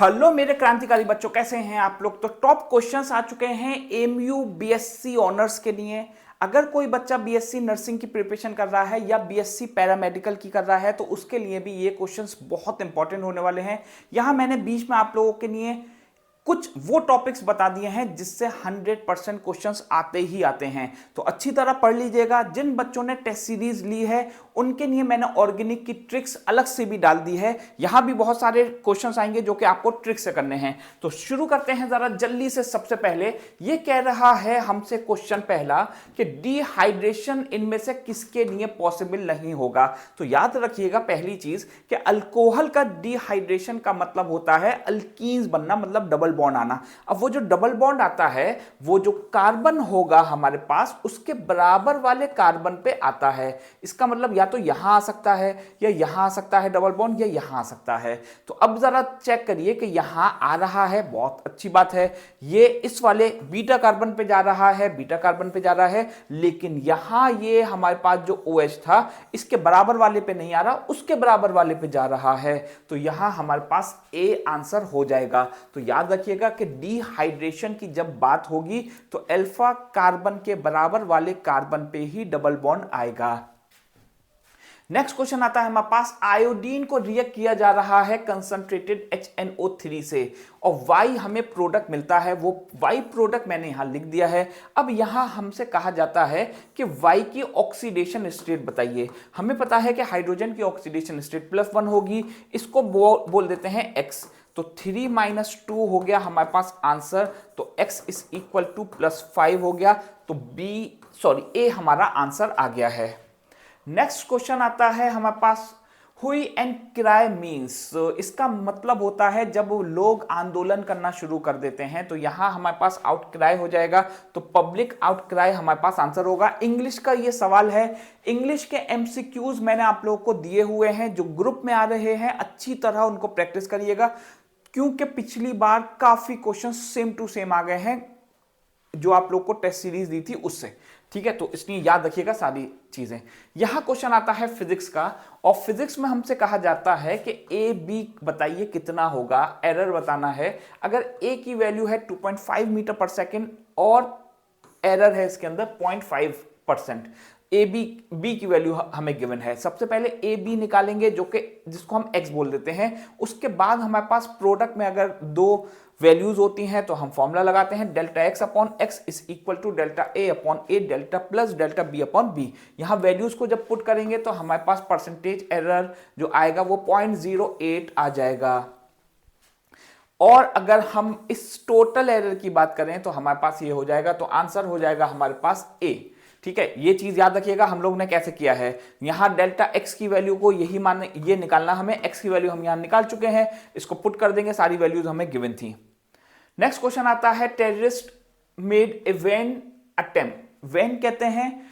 Hello मेरे क्रांतिकारी बच्चों, कैसे हैं आप लोग। तो टॉप क्वेश्चंस आ चुके हैं एमयू बीएससी ऑनर्स के लिए। अगर कोई बच्चा बीएससी नर्सिंग की प्रिपरेशन कर रहा है या बीएससी पैरामेडिकल की कर रहा है तो उसके लिए भी ये क्वेश्चंस बहुत इंपॉर्टेंट होने वाले हैं। यहां मैंने बीच में आप लोगों के लिए कुछ वो टॉपिक्स बता दिए हैं जिससे 100% क्वेश्चंस आते ही आते हैं, तो अच्छी तरह पढ़ लीजिएगा। जिन बच्चों ने टेस्ट सीरीज ली है उनके लिए मैंने ऑर्गेनिक की ट्रिक्स अलग से भी डाल दी है। यहां भी बहुत सारे क्वेश्चंस आएंगे जो कि आपको ट्रिक से करने हैं। तो शुरू करते हैं जरा जल्दी से। सबसे पहले ये कह रहा है हमसे क्वेश्चन पहला कि डिहाइड्रेशन इनमें से किसके लिए पॉसिबल नहीं होगा। तो याद रखिएगा पहली चीज कि अल्कोहल का डिहाइड्रेशन का मतलब होता है अल्कीन्स बनना, मतलब डबल बॉन्ड आना। अब वो जो डबल बॉन्ड आता है वो जो कार्बन होगा हमारे पास उसके बराबर वाले कार्बन पे आता है। इसका मतलब या तो यहां आ सकता है या यहां आ सकता है डबल बॉन्ड, या यहां आ सकता है। तो अब जरा चेक करिए कि यहां आ रहा है, बहुत अच्छी बात है। ये इस वाले बीटा कार्बन पे जा रहा है, बीटा कार्बन पे जा रहा है, लेकिन यहां ये हमारे पास जो OH था इसके बराबर वाले पे नहीं आ रहा, उसके बराबर वाले पे जा रहा है। तो यहां हमारे पास ए आंसर हो जाएगा। तो याद रखिएगा कि डिहाइड्रेशन की जब बात होगी तो अल्फा कार्बन के बराबर वाले कार्बन पे ही डबल बॉन्ड आएगा। नेक्स्ट क्वेश्चन आता है हमारे पास, आयोडीन को रिएक्ट किया जा रहा है कंसंट्रेटेड HNO3 से और Y हमें प्रोडक्ट मिलता है। वो Y प्रोडक्ट मैंने यहां लिख दिया है। अब यहां हमसे कहा जाता है कि Y की ऑक्सीडेशन स्टेट बताइए। हमें पता है कि हाइड्रोजन की ऑक्सीडेशन स्टेट +1 होगी, इसको बोल देते हैं X। तो 3 - 2 हो गया हमारे पास आंसर। तो X = +5 हो गया। तो A हमारा आंसर आ गया है। नेक्स्ट क्वेश्चन आता है हमारे पास, हुई एंड क्राई मीन्स। इसका मतलब होता है जब लोग आंदोलन करना शुरू कर देते हैं। तो यहां हमारे पास आउट क्राई हो जाएगा, तो पब्लिक आउट क्राई हमारे पास आंसर होगा। इंग्लिश का ये सवाल है। इंग्लिश के MCQs मैंने आप लोगों को दिए हुए हैं जो ग्रुप में आ रहे हैं, अच्छी तरह उनको प्रैक्टिस करिएगा क्योंकि पिछली बार काफी क्वेश्चन सेम टू सेम आ गए हैं जो आप लोग को टेस्ट सीरीज दी थी उससे। ठीक है, तो इसलिए याद रखिएगा सारी चीजें। यहां क्वेश्चन आता है फिजिक्स का, और फिजिक्स में हमसे कहा जाता है कि AB बताइए कितना होगा, एरर बताना है। अगर A की वैल्यू है 2.5 मीटर पर सेकेंड और एरर है इसके अंदर 0.5%, B की वैल्यू हमें गिवन है। सबसे पहले AB निकालेंगे जो कि जिसको हम X बोल देते हैं। उसके बाद हमारे पास प्रोडक्ट में अगर दो वैल्यूज होती हैं तो हम फॉर्मूला लगाते हैं ΔX/X = ΔA/A delta plus ΔB/B। यहां वैल्यूज को जब पुट करेंगे तो हमारे पास परसेंटेज एरर जो आएगा वो 0.08 आ जाएगा। और अगर हम इस टोटल एरर की बात करें तो हमारे पास ये हो जाएगा, तो आंसर हो जाएगा हमारे पास A। ठीक है, ये चीज याद रखिएगा हम लोग ने कैसे किया है। यहां ΔX की वैल्यू को यही मान ये निकालना, हमें X की वैल्यू हम यहां निकाल चुके हैं, इसको पुट कर देंगे, सारी वैल्यूज हमें गिवन थी। नेक्स्ट क्वेश्चन आता है, terrorist made a van attempt. Van कहते हैं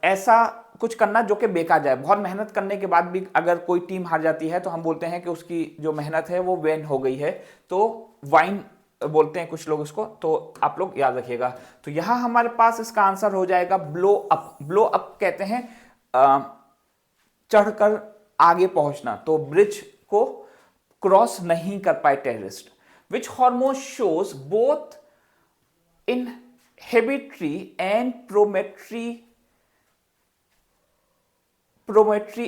ऐसा कुछ करना जो कि बेकार जाए। बहुत मेहनत करने के बाद भी अगर कोई टीम हार जाती है तो हम बोलते हैं कि उसकी जो मेहनत है वो वैन हो गई है, तो वाइन बोलते हैं कुछ लोग इसको, तो आप लोग याद रखिएगा। तो यहां हमारे पास इसका आंसर हो जाएगा ब्लो अप। ब्लो अप कहते हैं चढ़कर आगे पहुंचना, तो ब्रिज को क्रॉस नहीं कर पाए terrorist. Which hormone shows both inhibitory and promotory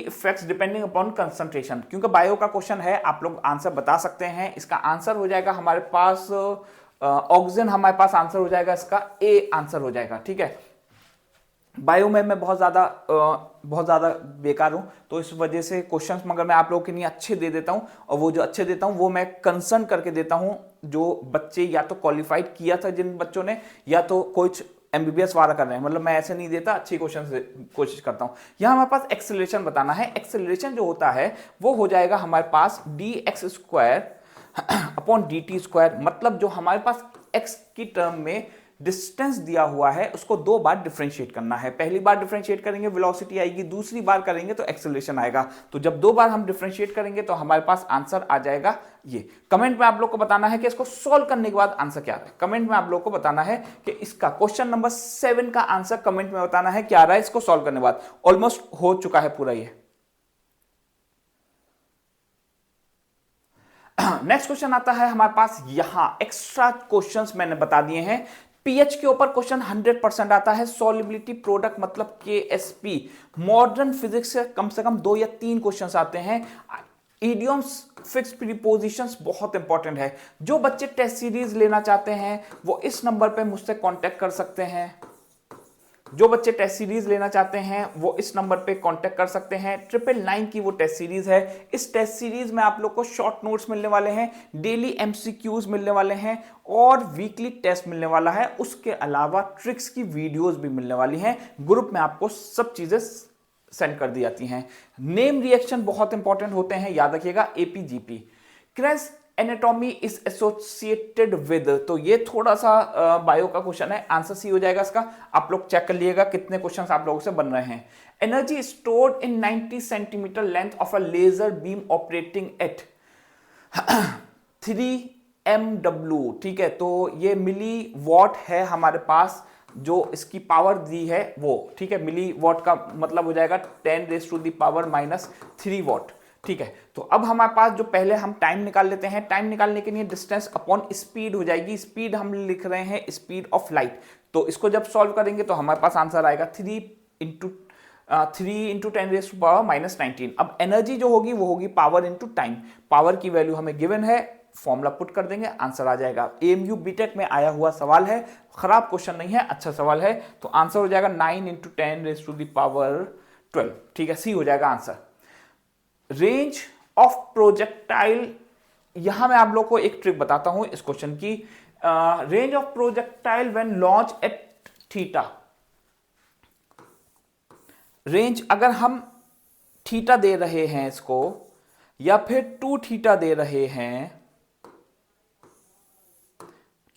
effects depending upon concentration। क्योंकि बायो का क्वेश्चन है, आप लोग आंसर बता सकते हैं। इसका आंसर हो जाएगा हमारे पास ऑक्सीजन, हमारे पास आंसर हो जाएगा इसका A आंसर हो जाएगा। ठीक है, बायो में मैं बहुत ज़्यादा बेकार हूं, तो इस वजह से क्वेश्चंस मगर मैं आप लोगों के लिए अच्छे दे देता हूं, और वो जो अच्छे देता हूं वो मैं कंसर्न करके देता हूं जो बच्चे या तो क्वालिफाइड किया था जिन बच्चों ने, या तो कुछ MBBS वाला कर रहे हैं। मतलब मैं ऐसे नहीं देता, अच्छी क्वेश्चन से कोशिश करता हूं। यहां हमारे पास एक्सेलरेशन बताना है। एक्सेलरेशन जो होता है वो हो जाएगा हमारे पास dx² /dt²। मतलब जो हमारे पास x की टर्म में डिस्टेंस दिया हुआ है उसको 2 बार डिफरेंशिएट करना है। पहली बार डिफरेंशिएट करेंगे वेलोसिटी आएगी, दूसरी बार करेंगे तो एक्सेलरेशन आएगा। तो जब 2 बार हम डिफरेंशिएट करेंगे तो हमारे पास आंसर आ जाएगा ये। कमेंट में आप लोग को बताना है कि इसको सॉल्व करने के बाद आंसर क्या है। कमेंट में आप लोग को बताना है कि इसका क्वेश्चन नंबर 7 का आंसर कमेंट में बताना है क्या आ रहा है इसको सॉल्व करने के बाद। ऑलमोस्ट हो चुका है पूरा ये। नेक्स्ट क्वेश्चन आता है हमारे पास, यहां एक्स्ट्रा क्वेश्चंस मैंने बता दिए हैं। पीएच के ऊपर क्वेश्चन 100% आता है। सॉल्युबिलिटी प्रोडक्ट मतलब केएसपी, मॉडर्न फिजिक्स से कम 2 या 3 क्वेश्चंस आते हैं। इडियम्स, फिक्स प्रीपोजिशंस बहुत इंपॉर्टेंट है। जो बच्चे टेस्ट सीरीज लेना चाहते हैं वो इस नंबर पे मुझसे कांटेक्ट कर सकते हैं। जो बच्चे टेस्ट सीरीज लेना चाहते हैं वो इस नंबर पे कांटेक्ट कर सकते हैं। 999 की वो टेस्ट सीरीज है। इस टेस्ट सीरीज में आप लोग को शॉर्ट नोट्स मिलने वाले हैं, डेली एमसीक्यूज मिलने वाले हैं और वीकली टेस्ट मिलने वाला है। उसके अलावा ट्रिक्स की वीडियोस भी मिलने वाली हैं। ग्रुप में आपको सब चीजें सेंड कर दी जाती हैं। नेम रिएक्शन बहुत इंपॉर्टेंट होते हैं, याद रखिएगा। एपीजीपी, Kranz anatomy is associated with, तो ये थोड़ा सा बायो का क्वेश्चन है, आंसर सी हो जाएगा इसका। आप लोग चेक कर लिएगा कितने क्वेश्चंस आप लोगों से बन रहे हैं। Energy stored in 90 centimetre length of a laser beam operating at 3 MW, ठीक है। तो ये मिली वॉट है हमारे पास, जो इसकी पावर दी है वो, ठीक है। मिली वॉट का मतलब हो जाएगा 10⁻³ वॉट, ठीक है। तो अब हमारे पास जो पहले हम टाइम निकाल लेते हैं। टाइम निकालने के लिए डिस्टेंस अपॉन स्पीड हो जाएगी। स्पीड हम लिख रहे हैं स्पीड ऑफ लाइट, तो इसको जब सॉल्व करेंगे तो हमारे पास आंसर आएगा 3 × 10⁻⁻19। अब एनर्जी जो होगी वो होगी पावर इंटू टाइम। पावर की वैल्यू हमें गिवन है, फॉर्मूला पुट कर देंगे, आंसर आ जाएगा। एएमयू बीटेक में आया हुआ सवाल है, खराब क्वेश्चन नहीं है, अच्छा सवाल है। तो आंसर हो जाएगा 9 × 10⁻12, ठीक है। सी हो जाएगा आंसर। रेंज ऑफ प्रोजेक्टाइल, यहां मैं आप लोग को एक ट्रिक बताता हूं इस क्वेश्चन की। Range of projectile when launch at theta, range अगर हम थीटा दे रहे हैं इसको या फिर 2 थीटा दे रहे हैं,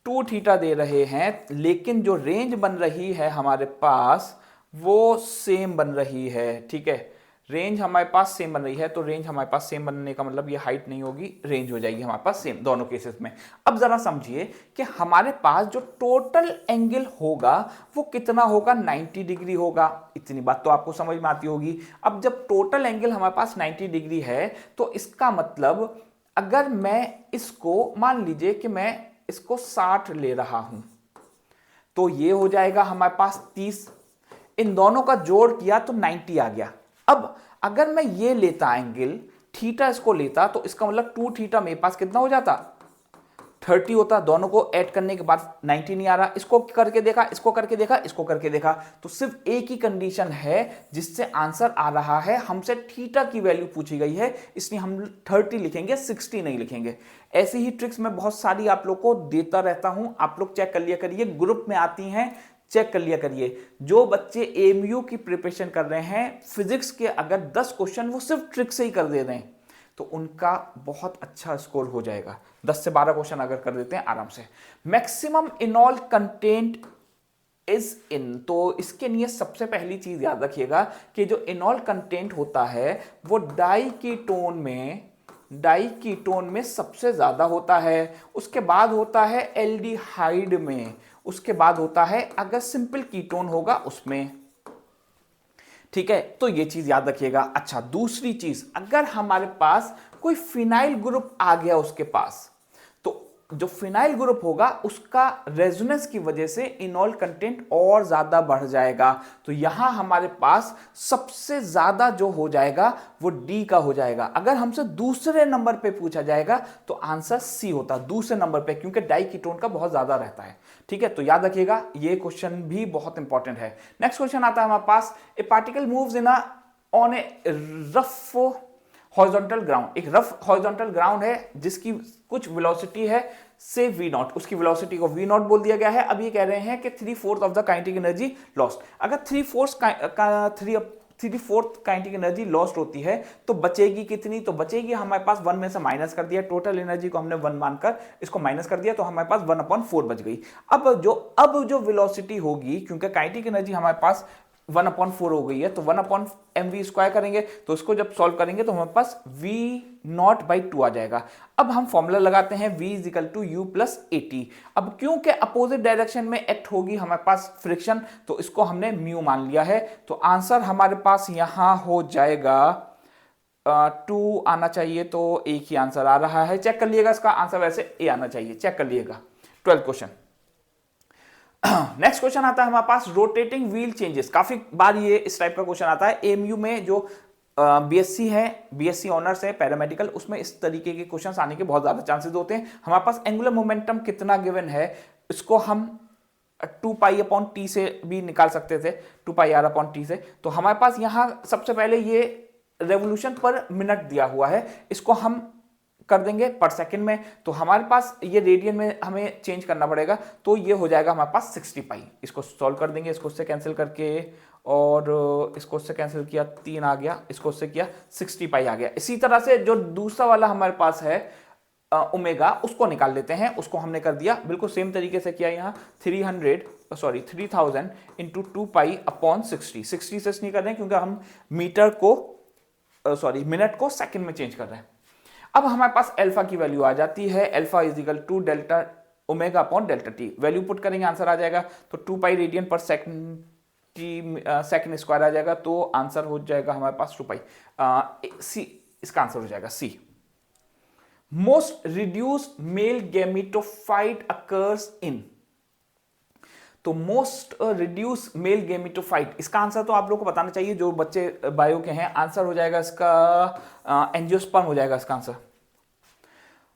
2 थीटा दे रहे हैं, लेकिन जो रेंज बन रही है हमारे पास वो सेम बन रही है, ठीक है। रेंज हमारे पास सेम बन रही है, तो रेंज हमारे पास सेम बनने का मतलब ये हाइट नहीं होगी, रेंज हो जाएगी हमारे पास सेम दोनों केसेस में। अब जरा समझिए कि हमारे पास जो टोटल एंगल होगा वो कितना होगा, 90 डिग्री होगा। इतनी बात तो आपको समझ में आती होगी। अब जब टोटल एंगल हमारे पास 90 डिग्री है तो इसका मतलब अगर मैं इसको, मान लीजिए कि मैं इसको 60 ले रहा हूं, तो ये हो जाएगा हमारे पास 30। इन दोनों का जोड़ किया तो 90 आ गया। अब अगर मैं ये लेता एंगल थीटा, इसको लेता, तो इसका मतलब 2 थीटा मेरे पास कितना हो जाता, 30 होता। दोनों को ऐड करने के बाद 90 नहीं आ रहा। इसको करके देखा, इसको करके देखा, इसको करके देखा, तो सिर्फ एक ही कंडीशन है जिससे आंसर आ रहा है। हमसे थीटा की वैल्यू पूछी गई है, इसलिए हम 30 लिखेंगे, 60 नहीं लिखेंगे। ऐसी ही ट्रिक्स मैं बहुत सारी आप लोग को देता रहता हूं, आप लोग चेक कर लिया करिए, ग्रुप में आती हैं, चेक कर लिया करिए। जो बच्चे एएमयू की प्रिपरेशन कर रहे हैं, फिजिक्स के अगर 10 क्वेश्चन वो सिर्फ ट्रिक से ही कर दे रहे हैं तो उनका बहुत अच्छा स्कोर हो जाएगा। 10 से 12 क्वेश्चन अगर कर देते हैं आराम से। मैक्सिमम इनॉल कंटेंट इज इन, तो इसके लिए सबसे पहली चीज याद रखिएगा कि जो इनॉल कंटेंट होता है वो डाई कीटोन में सबसे ज्यादा होता है। उसके बाद होता है एल्डिहाइड में, उसके बाद होता है अगर सिंपल कीटोन होगा उसमें, ठीक है। तो ये चीज याद रखिएगा। अच्छा, दूसरी चीज, अगर हमारे पास कोई फिनाइल ग्रुप आ गया उसके पास, तो जो फिनाइल ग्रुप होगा उसका रेजोनेंस की वजह से इनॉल कंटेंट और ज्यादा बढ़ जाएगा। तो यहां हमारे पास सबसे ज्यादा जो हो जाएगा वो डी का हो जाएगा। अगर हमसे दूसरे नंबर पे पूछा जाएगा तो आंसर सी होता, दूसरे नंबर पे, क्योंकि डाई कीटोन का बहुत ज्यादा रहता है, ठीक है। तो याद रखिएगा, ये क्वेश्चन भी बहुत इंपॉर्टेंट है। नेक्स्ट क्वेश्चन आता है हमारे पास, a particle moves in on a rough horizontal ground. एक रफ हॉरिजॉन्टल ग्राउंड है जिसकी कुछ वेलोसिटी है से v0, उसकी वेलोसिटी को v0 बोल दिया गया है। अब ये कह रहे हैं कि 3/4 of the kinetic energy lost. अगर 3/4 काइनेटिक एनर्जी लॉस्ट होती है तो बचेगी कितनी, तो बचेगी हमारे पास 1 में से माइनस कर दिया, टोटल एनर्जी को हमने 1 मानकर इसको माइनस कर दिया, तो हमारे पास 1/4 बच गई। अब जो वेलोसिटी होगी, क्योंकि काइनेटिक एनर्जी हमारे पास 1/4 हो गई है, तो 1/mv² करेंगे, तो इसको जब सॉल्व करेंगे तो हमारे पास v0/2 आ जाएगा। अब हम फॉर्मूला लगाते हैं v = u + at। अब क्योंकि अपोजिट डायरेक्शन में एक्ट होगी हमारे पास फ्रिक्शन, तो इसको हमने म्यू मान लिया है। तो आंसर हमारे पास यहां हो जाएगा 2 आना चाहिए, तो एक ही आंसर आ रहा है। चेक कर लिएगा, इसका आंसर वैसे ए आना चाहिए, चेक कर लिएगा। 12th question. नेक्स्ट क्वेश्चन आता है हमारे पास, रोटेटिंग व्हील चेंजेस। काफी बार ये इस टाइप का क्वेश्चन आता है एमयू में, जो बीएससी है, बीएससी ऑनर्स है पैरामेडिकल, उसमें इस तरीके के क्वेश्चंस आने के बहुत ज्यादा चांसेस होते हैं। हमारे पास एंगुलर मोमेंटम कितना गिवन है, इसको हम 2 पाई अपॉन टी से भी निकाल सकते थे, 2 पाई आर अपॉन टी से। तो हमारे पास यहां सबसे पहले ये रेवोल्यूशन पर मिनट दिया हुआ है, इसको हम कर देंगे पर सेकंड में, तो हमारे पास ये रेडियन में हमें चेंज करना पड़ेगा, तो ये हो जाएगा हमारे पास 60 पाई। इसको सॉल्व कर देंगे, इसको उससे कैंसिल करके, और इसको उससे कैंसिल किया, 3 आ गया, इसको उससे किया, 60 पाई आ गया। इसी तरह से जो दूसरा वाला हमारे पास है ओमेगा, उसको निकाल लेते हैं, उसको हमने कर दिया बिल्कुल सेम तरीके से किया। यहाँ 3000 इंटू 2 पाई अपॉन 60 से नहीं कर रहे हैं क्योंकि हम मीटर को मिनट को सेकंड में चेंज कर रहे हैं। अब हमारे पास अल्फा की वैल्यू आ जाती है, alpha is equal to delta omega upon delta t. Value put करेंगे, आंसर आ जाएगा, तो 2 पाई रेडियन पर सेकंड टी सेकंड स्क्वायर आ जाएगा, तो आंसर हो जाएगा हमारे पास 2 पाई। सी इसका आंसर हो जाएगा C. Most reduced male gametophyte occurs in, तो मोस्ट रिड्यूस मेल गैमेटोफाइट, इसका आंसर तो आप लोग को बताना चाहिए जो बच्चे बायो के हैं। आंसर हो जाएगा इसका एंजियोस्पर्म हो जाएगा इसका answer.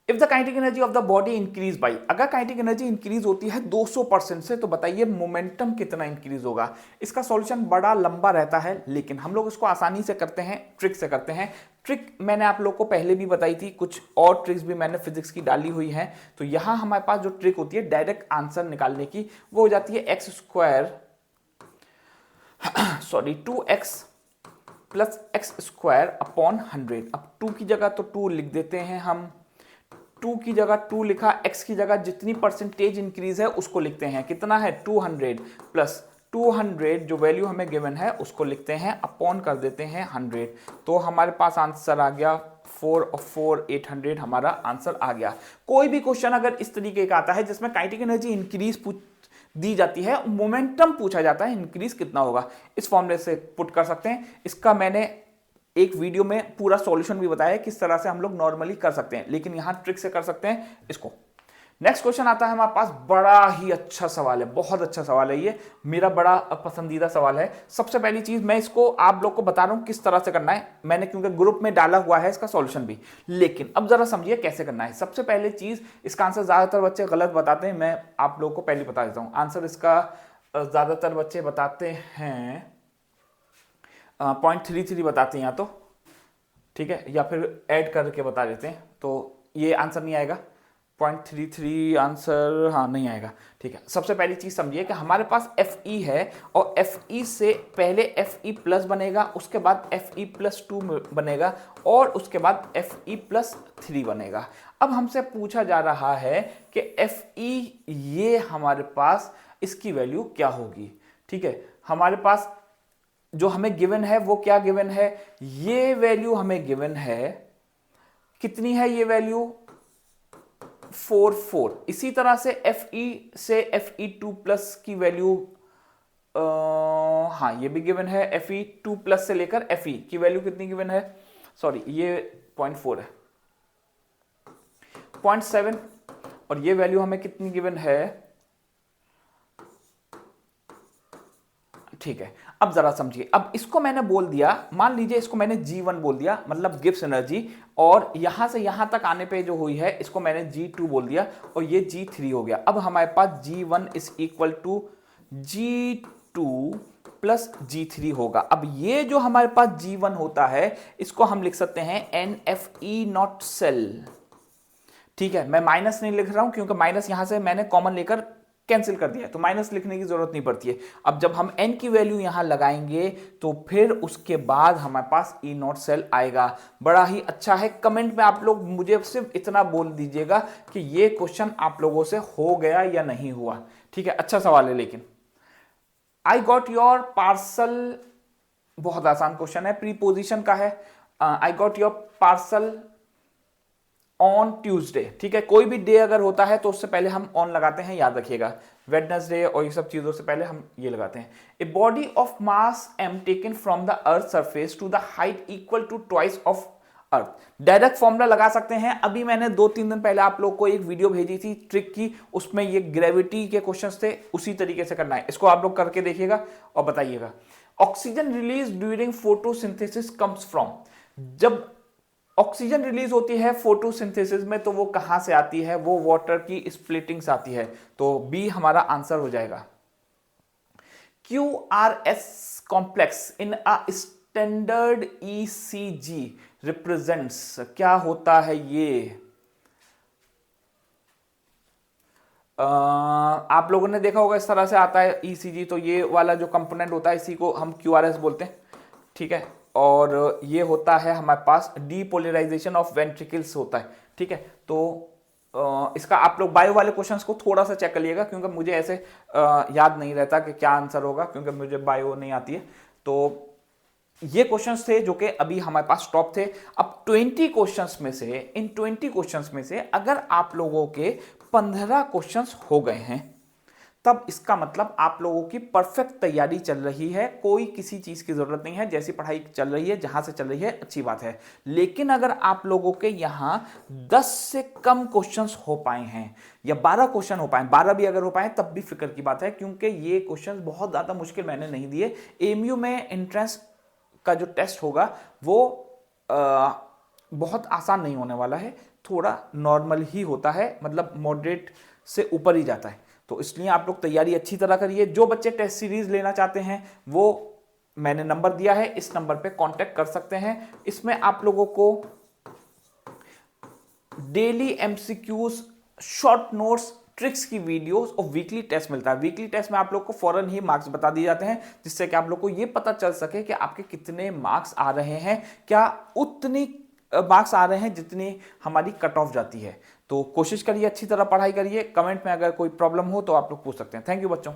If the kinetic energy of the body increase by, अगर काइनेटिक एनर्जी इंक्रीज होती है 200% से, तो बताइए मोमेंटम कितना इंक्रीज होगा। इसका सॉल्यूशन बड़ा लंबा रहता है, लेकिन हम लोग इसको आसानी से करते हैं, ट्रिक से करते हैं। ट्रिक मैंने आप लोग को पहले भी बताई थी, कुछ और ट्रिक्स भी मैंने फिजिक्स की डाली हुई हैं। तो यहां हमारे पास जो ट्रिक होती है डायरेक्ट आंसर निकालने की, वो हो जाती है x square 2x plus x square upon 100। अब 2 की जगह तो 2 लिख देते हैं हम, 2 की जगह 2 लिखा, x की जगह जितनी परसेंटेज इंक्रीज है उसको लिखते हैं, कितना है 200 प्लस 200 जो वैल्यू हमें गिवन है उसको लिखते हैं, अपॉन कर देते हैं 100, तो हमारे पास आंसर आ गया 4 और 4 800 हमारा आंसर आ गया। कोई भी क्वेश्चन अगर इस तरीके का आता है जिसमें काइनेटिक एनर्जी इंक्रीज दी जाती है, मोमेंटम पूछा जाता है इंक्रीज कितना होगा, इस फॉर्मूले से पुट कर सकते हैं। इसका मैंने एक वीडियो में पूरा सॉल्यूशन भी बताया है किस तरह से हम लोग नॉर्मली कर सकते हैं, लेकिन यहां ट्रिक से कर सकते हैं इसको। नेक्स्ट क्वेश्चन आता है हमारे पास, बड़ा ही अच्छा सवाल है, बहुत अच्छा सवाल है, ये मेरा बड़ा पसंदीदा सवाल है। सबसे पहली चीज मैं इसको आप लोग को बता रहा हूं किस तरह से करना है, मैंने क्योंकि ग्रुप में डाला हुआ है इसका सॉल्यूशन भी, लेकिन अब जरा समझिए कैसे करना है। सबसे पहले चीज, इसका आंसर ज्यादातर बच्चे गलत बताते हैं, मैं आप लोग को पहले बता देता हूं। आंसर इसका ज्यादातर बच्चे बताते हैं 0.33 बताते हैं या तो, ठीक है, या फिर ऐड करके बता देते हैं, तो ये आंसर नहीं आएगा। 0.33 आंसर हाँ नहीं आएगा, ठीक है। सबसे पहली चीज समझिए कि हमारे पास Fe है, और Fe से पहले Fe प्लस बनेगा, उसके बाद Fe प्लस 2 बनेगा, और उसके बाद Fe प्लस 3 बनेगा। अब हमसे पूछा जा रहा है कि Fe ये हमारे पास इसकी वैल्यू क्या होगी, ठीक है। हमारे पास जो हमें गिवन है वो क्या गिवन है, ये वैल्यू हमें गिवन है, कितनी है ये वैल्यू 4। इसी तरह से Fe से Fe2 प्लस की वैल्यू हाँ ये भी गिवन है, Fe2 प्लस से लेकर Fe की वैल्यू कितनी गिवन है, सॉरी ये 0.4 है, 0.7, और ये वैल्यू हमें कितनी गिवन है, ठीक है। अब जरा समझिए, अब इसको मैंने बोल दिया, मान लीजिए इसको मैंने G1 बोल दिया, मतलब गिब्स एनर्जी, और यहां से यहां तक आने पे जो हुई है इसको मैंने G2 बोल दिया, और ये G3 हो गया। अब हमारे पास G1 is equal to G2 plus G3 होगा। अब ये जो हमारे पास G1 होता है इसको हम लिख सकते हैं NFE नॉट सेल, ठीक है। मैं माइनस नहीं लिख रहा हूं क्योंकि माइनस यहां से मैंने कॉमन लेकर कैंसिल कर दिया है, तो माइनस लिखने की जरूरत नहीं पड़ती है। अब जब हम n की वैल्यू यहां लगाएंगे तो फिर उसके बाद हमारे पास E नॉट सेल आएगा। बड़ा ही अच्छा है। कमेंट में आप लोग मुझे सिर्फ इतना बोल दीजिएगा कि ये क्वेश्चन आप लोगों से हो गया या नहीं हुआ, ठीक है। अच्छा सवाल है, लेकिन आई गॉट योर पार्सल, बहुत आसान क्वेश्चन है, प्रीपोजिशन का है। I got your parcel on Tuesday, ठीक है। कोई भी डे अगर होता है तो उससे पहले हम ऑन लगाते हैं, याद रखिएगा। वेडनेसडे और ये सब चीजों से पहले हम ये लगाते हैं। A body of mass m taken from the earth surface to the height equal to twice of earth. Direct formula लगा सकते हैं। अभी मैंने 2-3 दिन पहले आप लोग को एक वीडियो भेजी थी ट्रिक की, उसमें ये ग्रेविटी के क्वेश्चंस थे, उसी तरीके से करना है। इसको आप लोग करके देखिएगा और बताइएगा। Oxygen release during photosynthesis comes from. जब ऑक्सीजन रिलीज होती है फोटोसिंथेसिस में तो वो कहां से आती है? वो वाटर की स्प्लिटिंग से आती है। तो बी हमारा आंसर हो जाएगा। QRS complex in a standard ECG represents, क्या होता है ये? आप लोगों ने देखा होगा इस तरह से आता है ECG। तो ये वाला जो कंपोनेंट होता है इसी को हम QRS बोलते हैं, ठीक है। और ये होता है हमारे पास डीपोलराइजेशन ऑफ वेंट्रिकल्स होता है, ठीक है। तो इसका आप लोग बायो वाले क्वेश्चंस को थोड़ा सा चेक कर लिएगा, क्योंकि मुझे ऐसे याद नहीं रहता कि क्या आंसर होगा, क्योंकि मुझे बायो नहीं आती है। तो ये क्वेश्चंस थे जो कि अभी हमारे पास टॉप थे। अब 20 क्वेश्चंस में से, इन 20 क्वेश्चंस में से अगर आप लोगों के 15 क्वेश्चंस हो गए हैं, तब इसका मतलब आप लोगों की परफेक्ट तैयारी चल रही है, कोई किसी चीज की जरूरत नहीं है। जैसी पढ़ाई चल रही है, जहां से चल रही है, अच्छी बात है। लेकिन अगर आप लोगों के यहां 10 से कम क्वेश्चंस हो पाए हैं या 12 क्वेश्चन हो पाए, 12 भी अगर हो पाए तब भी फिक्र की बात है, क्योंकि ये क्वेश्चंस बहुत ज्यादा मुश्किल मैंने नहीं दिए। एमयू में एंट्रेंस का जो टेस्ट होगा वो बहुत आसान नहीं होने वाला है, थोड़ा नॉर्मल ही होता है, मतलब मॉडरेट से ऊपर ही जाता है। तो इसलिए आप लोग तैयारी अच्छी तरह करिए। जो बच्चे टेस्ट सीरीज लेना चाहते हैं वो मैंने नंबर दिया है, इस नंबर पे कांटेक्ट कर सकते हैं। इसमें आप लोगों को daily MCQs, short notes, tricks की वीडियोस और वीकली टेस्ट मिलता है। वीकली टेस्ट में आप लोग को फौरन ही मार्क्स बता दिए जाते हैं, जिससे कि आप लोग को ये पता चल सके कि आपके कितने मार्क्स आ रहे हैं, क्या उतनी मार्क्स आ रहे हैं जितनी हमारी कट ऑफ जाती है। तो कोशिश करिए, अच्छी तरह पढ़ाई करिए। कमेंट में अगर कोई प्रॉब्लम हो तो आप लोग पूछ सकते हैं। थैंक यू बच्चों।